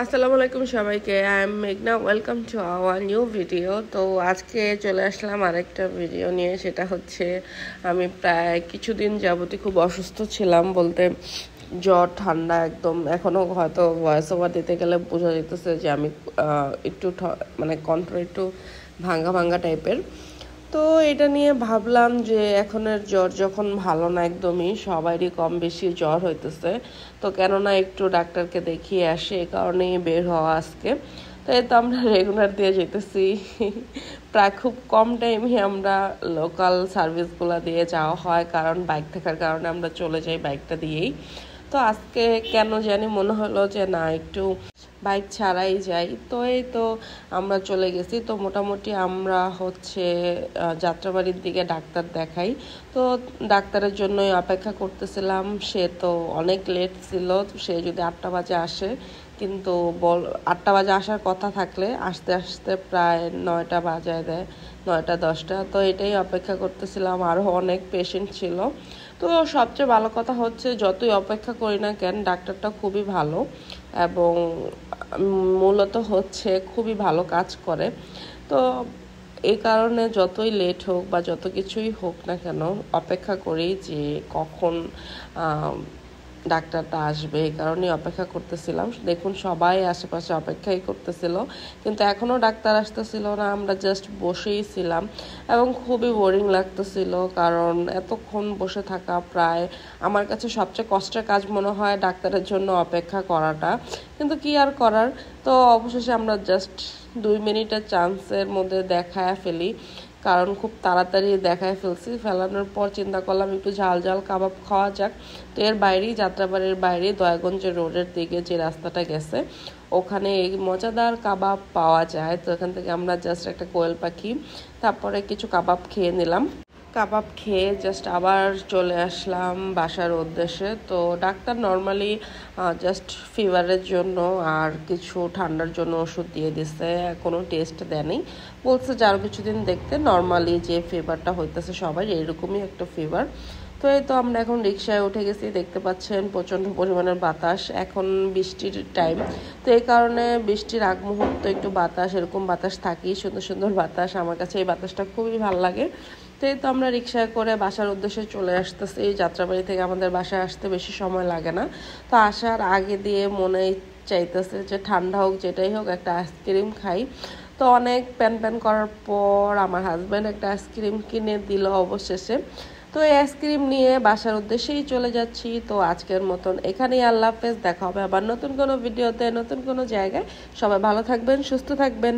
আসসালামু আলাইকুম সবাইকে। আই এম মেঘনা, welcome to our new video. তো আজকে চলে আসলাম আরেকটা ভিডিও নিয়ে। সেটা হচ্ছে আমি প্রায় কিছুদিন যাবতই খুব অসুস্থ ছিলাম, বলতে জ্বর ঠান্ডা একদম। এখনও হয়তো ভয়েস ওভার দিতে গেলে বোঝা যেতেছে যে আমি একটু মানে কণ্ঠ একটু ভাঙ্গা ভাঙ্গা টাইপের। তো এটা নিয়ে ভাবলাম যে এখনের জ্বর যখন ভালো না একদমই, সবারই কম বেশি জ্বর হইতেছে, তো কেননা একটু ডাক্তারকে দেখিয়ে আসে, এই কারণেই বের হওয়া আজকে। তো এই তো আমরা রেগুলার দিয়ে যেতেছি। প্রায় খুব কম টাইমে আমরা লোকাল সার্ভিসগুলো দিয়ে যাওয়া হয়, কারণ বাইক থাকার কারণে আমরা চলে যাই বাইকটা দিয়েই। তো আজকে কেন জানি মনে হলো যে না, একটু বাইক ছাড়াই যাই। তো এই তো আমরা চলে গেছি। তো মোটামুটি আমরা হচ্ছে যাত্রাবাড়ির দিকে ডাক্তার দেখাই। তো ডাক্তারের জন্যই অপেক্ষা করতেছিলাম। সে তো অনেক লেট ছিল, সে যদি 8টা বাজে আসে, কিন্তু 8টা বাজে আসার কথা থাকলে আসতে আসতে প্রায় 9টা বাজায় দেয়, 9টা 10টা। তো এটাই অপেক্ষা করতেছিলাম, আরও অনেক পেশেন্ট ছিল। তো সবচেয়ে ভালো কথা হচ্ছে যতই অপেক্ষা করি না কেন, ডাক্তারটা খুবই ভালো এবং মূলত হচ্ছে খুবই ভালো কাজ করে। তো এই কারণে যতই লেট হোক বা যত কিছুই হোক না কেন, অপেক্ষা করি যে কখন ডাক্তারটা আসবে। এই কারণেই অপেক্ষা করতেছিলাম। দেখুন সবাই আশেপাশে অপেক্ষাই করতেছিল, কিন্তু এখনও ডাক্তার আসতেছিল না। আমরা জাস্ট বসেই ছিলাম এবং খুবই বোরিং লাগতেছিল, কারণ এতক্ষণ বসে থাকা প্রায় আমার কাছে সবচেয়ে কষ্টের কাজ মনে হয় ডাক্তারের জন্য অপেক্ষা করাটা। কিন্তু কি আর করার। তো অবশেষে আমরা জাস্ট 2 মিনিটের চান্সের মধ্যে দেখায় ফেলি, কারণ খুব তাড়াতাড়ি দেখায় ফেলছি। ফেলানোর পর চিন্তা করলাম একটু ঝাল ঝাল কাবাব খাওয়া যাক। তো এর বাইরেই, যাত্রাবাড়ির বাইরে দয়াগঞ্জের রোডের দিকে যে রাস্তাটা গেছে, ওখানে এই মজাদার কাবাব পাওয়া যায়। তো এখান থেকে আমরা জাস্ট একটা কোয়েল পাখি, তারপরে কিছু কাবাব খেয়ে নিলাম। কাবাব খেয়ে জাস্ট আবার চলে আসলাম বাসার উদ্দেশ্যে। তো ডাক্তার নর্মালি জাস্ট ফিভারের জন্য আর কিছু ঠান্ডার জন্য ওষুধ দিয়ে দিছে, কোনো টেস্ট দেয়নি। বলছে যে আরও কিছুদিন দেখতে, নর্মালি যে ফিভারটা হইতেছে সবাই এরকমই একটা ফিভার। তো এই তো আমরা এখন রিক্সায় উঠে গেছি। দেখতে পাচ্ছেন প্রচণ্ড পরিমাণের বাতাস, এখন বৃষ্টির টাইম। তো এই কারণে বৃষ্টির আগ মুহূর্ত একটু বাতাস, এরকম বাতাস থাকেই, সুন্দর সুন্দর বাতাস। আমার কাছে এই বাতাসটা খুবই ভালো লাগে। তো এই তো আমরা রিক্সায় করে বাসার উদ্দেশ্যে চলে আসতেছি। এই যাত্রাবাড়ি থেকে আমাদের বাসায় আসতে বেশি সময় লাগে না। তো আসার আগে দিয়ে মনে চাইতেছে যে ঠান্ডা হোক যেটাই হোক একটা আইসক্রিম খাই। তো অনেক প্যান প্যান করার পর আমার হাজব্যান্ড একটা আইসক্রিম কিনে দিল অবশেষে। তো এই আইসক্রিম নিয়ে বাসার উদ্দেশ্যেই চলে যাচ্ছি। তো আজকের মতন এখানেই, আল্লাহ হাফেজ। দেখা হবে আবার নতুন কোনো ভিডিওতে, নতুন কোনো জায়গায়। সবাই ভালো থাকবেন, সুস্থ থাকবেন।